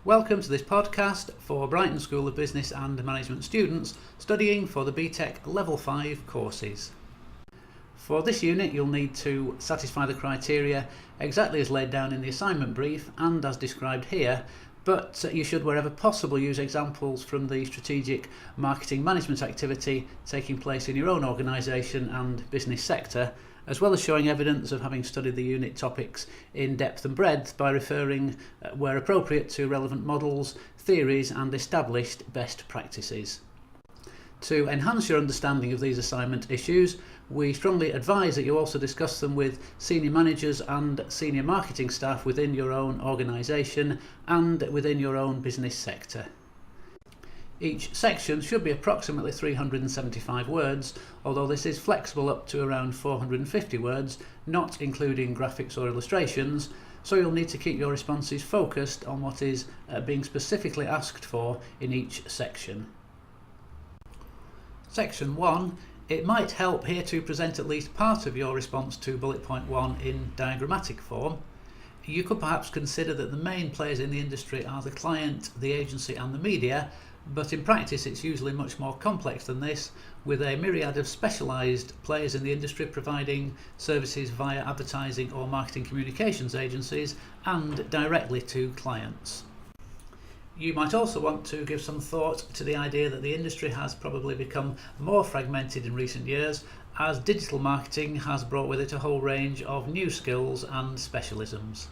Welcome to this podcast for Brighton School of Business and Management students studying for the Btec Level 5 courses. For this unit you'll need to satisfy the criteria exactly as laid down in the assignment brief and as described here, but you should wherever possible use examples from the strategic marketing management activity taking place in your own organisation and business sector, as well as showing evidence of having studied the unit topics in depth and breadth by referring, where appropriate, to relevant models, theories and established best practices. To enhance your understanding of these assignment issues, we strongly advise that you also discuss them with senior managers and senior marketing staff within your own organisation and within your own business sector. Each section should be approximately 375 words, although this is flexible up to around 450 words, not including graphics or illustrations, so you'll need to keep your responses focused on what is being specifically asked for in each section. Section 1. It might help here to present at least part of your response to bullet point 1 in diagrammatic form. You could perhaps consider that the main players in the industry are the client, the agency and the media, but in practice it's usually much more complex than this, with a myriad of specialised players in the industry providing services via advertising or marketing communications agencies and directly to clients. You might also want to give some thought to the idea that the industry has probably become more fragmented in recent years, as digital marketing has brought with it a whole range of new skills and specialisms.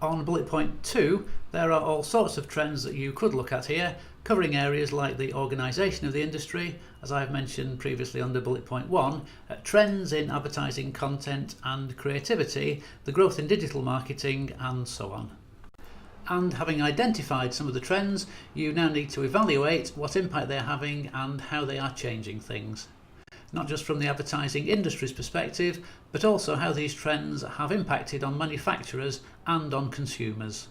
On bullet point 2, there are all sorts of trends that you could look at here, covering areas like the organisation of the industry, as I have mentioned previously under bullet point 1, trends in advertising content and creativity, the growth in digital marketing and so on. And having identified some of the trends, you now need to evaluate what impact they are having and how they are changing things. Not just from the advertising industry's perspective, but also how these trends have impacted on manufacturers and on consumers.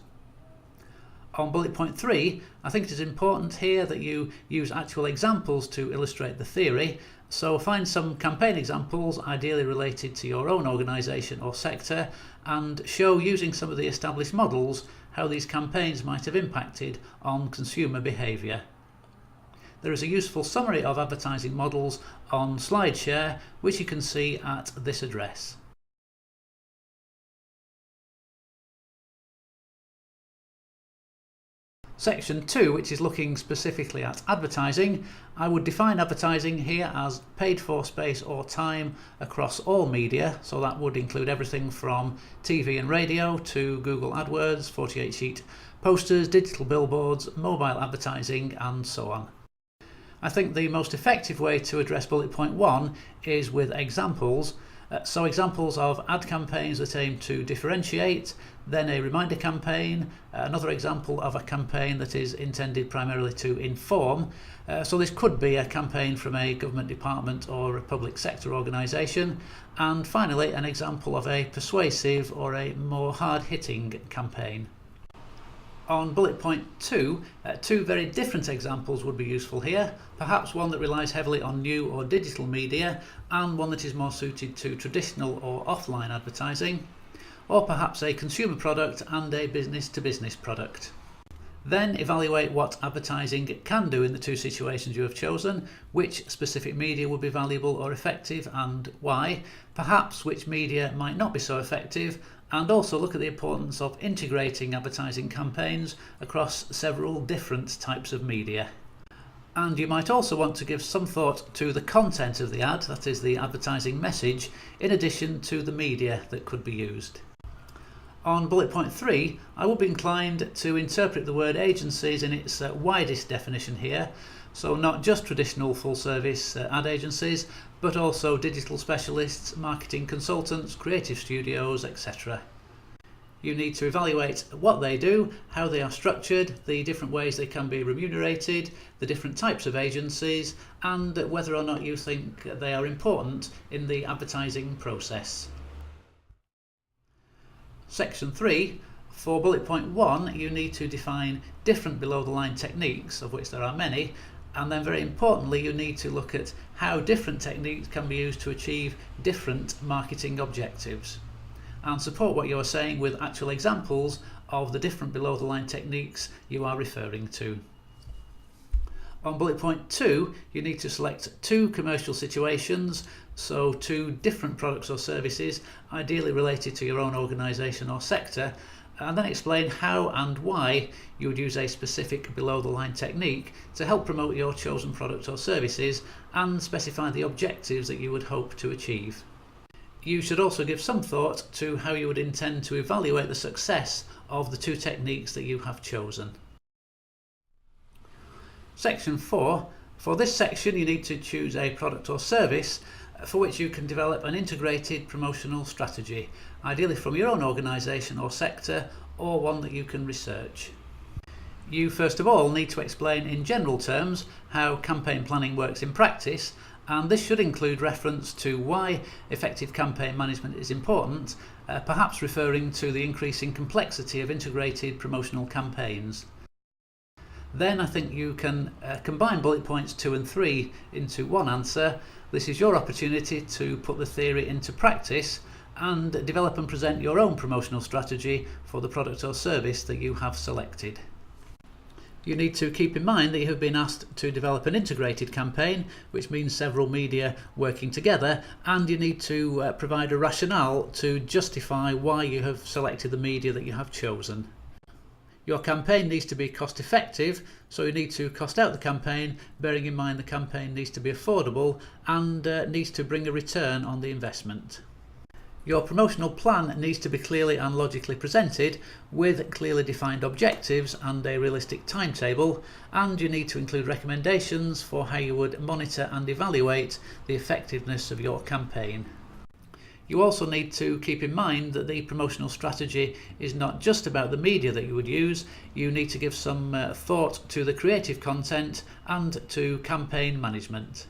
On bullet point 3, I think it is important here that you use actual examples to illustrate the theory, so find some campaign examples ideally related to your own organisation or sector and show using some of the established models how these campaigns might have impacted on consumer behaviour. There is a useful summary of advertising models on SlideShare, which you can see at this address. Section 2, which is looking specifically at advertising, I would define advertising here as paid for space or time across all media, so that would include everything from TV and radio to Google AdWords, 48-sheet posters, digital billboards, mobile advertising and so on. I think the most effective way to address bullet point 1 is with examples. So examples of ad campaigns that aim to differentiate, then a reminder campaign, another example of a campaign that is intended primarily to inform. So this could be a campaign from a government department or a public sector organisation, and finally an example of a persuasive or a more hard-hitting campaign. On bullet point 2, two very different examples would be useful here, perhaps one that relies heavily on new or digital media and one that is more suited to traditional or offline advertising, or perhaps a consumer product and a business-to-business product. Then evaluate what advertising can do in the two situations you have chosen, which specific media would be valuable or effective and why, perhaps which media might not be so effective, and also look at the importance of integrating advertising campaigns across several different types of media. And you might also want to give some thought to the content of the ad, that is the advertising message, in addition to the media that could be used. On bullet point 3, I would be inclined to interpret the word agencies in its widest definition here, so not just traditional full-service ad agencies, but also digital specialists, marketing consultants, creative studios, etc. You need to evaluate what they do, how they are structured, the different ways they can be remunerated, the different types of agencies, and whether or not you think they are important in the advertising process. Section 3. For bullet point 1, you need to define different below-the-line techniques, of which there are many, and then very importantly you need to look at how different techniques can be used to achieve different marketing objectives. and support what you are saying with actual examples of the different below the line techniques you are referring to. On bullet point 2, you need to select 2 commercial situations, so 2 different products or services, ideally related to your own organisation or sector, and then explain how and why you would use a specific below the line technique to help promote your chosen product or services, and specify the objectives that you would hope to achieve. You should also give some thought to how you would intend to evaluate the success of the 2 techniques that you have chosen. Section 4. For this section you need to choose a product or service for which you can develop an integrated promotional strategy, ideally from your own organisation or sector, or one that you can research. You first of all need to explain in general terms how campaign planning works in practice, and this should include reference to why effective campaign management is important, perhaps referring to the increasing complexity of integrated promotional campaigns. Then I think you can combine bullet points 2 and 3 into one answer. This is your opportunity to put the theory into practice and develop and present your own promotional strategy for the product or service that you have selected. You need to keep in mind that you have been asked to develop an integrated campaign, which means several media working together, and you need to provide a rationale to justify why you have selected the media that you have chosen. Your campaign needs to be cost effective, so you need to cost out the campaign, bearing in mind the campaign needs to be affordable and needs to bring a return on the investment. Your promotional plan needs to be clearly and logically presented with clearly defined objectives and a realistic timetable, and you need to include recommendations for how you would monitor and evaluate the effectiveness of your campaign. You also need to keep in mind that the promotional strategy is not just about the media that you would use. You need to give some thought to the creative content and to campaign management.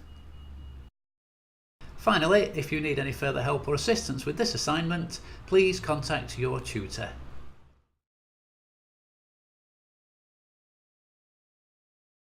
Finally, if you need any further help or assistance with this assignment, please contact your tutor.